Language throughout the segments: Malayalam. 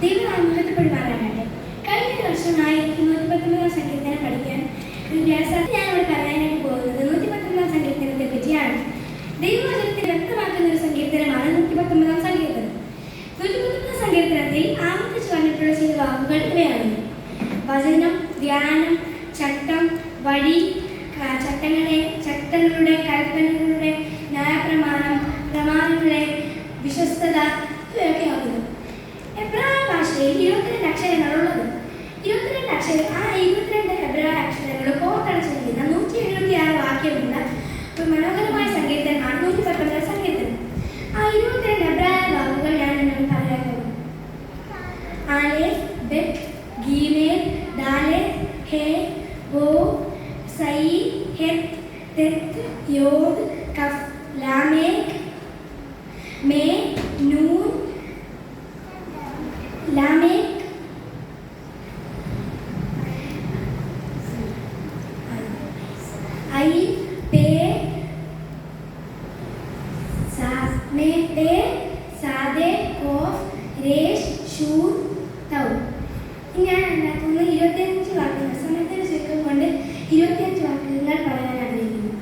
ദൈവം മഹത്വപ്പെടുമാറാകട്ടെ. കഴിഞ്ഞ വർഷമായി 119 സങ്കീർത്തനം പഠിക്കാൻ ഞാനിവിടെ പറയാനായിട്ട് പോകുന്നത് 119 സങ്കീർത്തനത്തെ പറ്റിയാണ്. ദൈവവചനത്തിൽ വ്യക്തമാക്കുന്ന ഒരു സങ്കീർത്തനമാണ് 119 സങ്കീർത്തനം. 119 സങ്കീർത്തനത്തിൽ ആവർത്തിച്ചു വന്നിട്ടുള്ള ചില വാക്കുകൾ ഇവയാണ്: വചനം, ധ്യാനം, ചട്ടം, വഴി, ചട്ടങ്ങളുടെ, കൽപ്പനകളുടെ, ന്യായപ്രമാണം, പ്രമാണങ്ങളുടെ, വിശ്വസ്തത, ഇവയൊക്കെ ആകുന്നു. എബ്രായ ഭാഷയിൽ 22 അക്ഷരങ്ങളുള്ളത്. 22 അക്ഷരം, ആ 22 എബ്രായ അക്ഷരങ്ങൾ കോർത്തടച്ചിരിക്കുന്ന 176 വാക്യമുള്ള ഒരു മനോഹരമായ സങ്കീർത്തനമാണ് 119 സങ്കീർത്തനം. ആ 22 എബ്രായ വാക്കുകൾ ഞാൻ നിങ്ങൾക്ക് പറയാൻ പോകുന്നു. ആലേഫ്, ബെത്ത്, ഗീമേൽ, ദാലേത്, ഹേ, വോ, സൈ, ഹെത്ത്, തെത്ത്, യോദ്, കഫ്, ലാമേക്, മേ, നൂൻ, ലാമേക്, ഐ, പേ, സാദേ, കോഫ്, രേഷ്, ഷൂർ, തൗ. ഞാൻ ഉണ്ടാക്കുന്ന 25 വാക്കുകൾ സമയത്തിന് ചുരുക്കം കൊണ്ട് 25 വാക്കുകൾ പറയാൻ ആഗ്രഹിക്കുന്നു.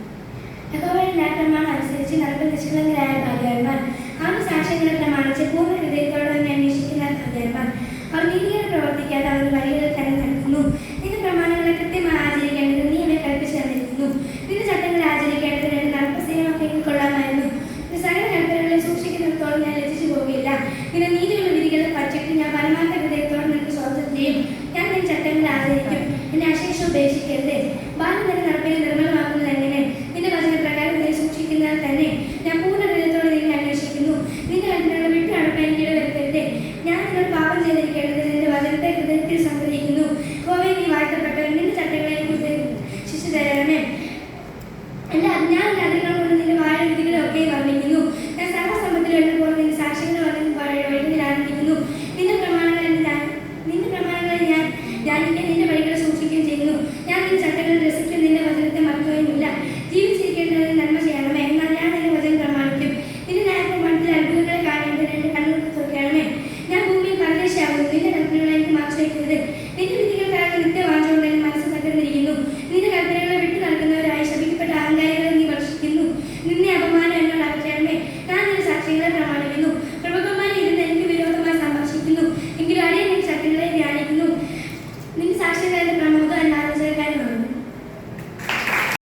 യഹോവയുടെ പ്രമാണം അനുസരിച്ച് നടക്കുന്ന നിഷ്കളങ്കരായ ഭാഗ്യവാന്മാർ, അവന്റെ സാക്ഷ്യങ്ങളെ പ്രമാണിച്ച് പൂർണ്ണ ഹൃദയത്തോടെ തന്നെ അന്വേഷിക്കുന്ന ഭാഗ്യവാന്മാർ. അവർ നീതിയോടെ പ്രവർത്തിക്കാതെ അവർ വഴികളിൽ തന്നെ നടക്കുന്നു. നിന്റെ പ്രമാണങ്ങളെ കൃത്യമായി ആചരിക്കേണ്ടത് നീ അവരെ കൽപ്പിച്ചു തന്നിരിക്കുന്നു. നിന്റെ ചട്ടങ്ങളെ ആചരിക്കേണ്ടത് രണ്ട് നടപ്പസേനമൊക്കെ കൊള്ളാമായിരുന്നു. നിന്റെ സകല കൽപ്പനകളെ സൂക്ഷിക്കുന്നിടത്തോളം ഞാൻ ലജ്ജിച്ചു പോവുകയില്ല. നിന്റെ നീതി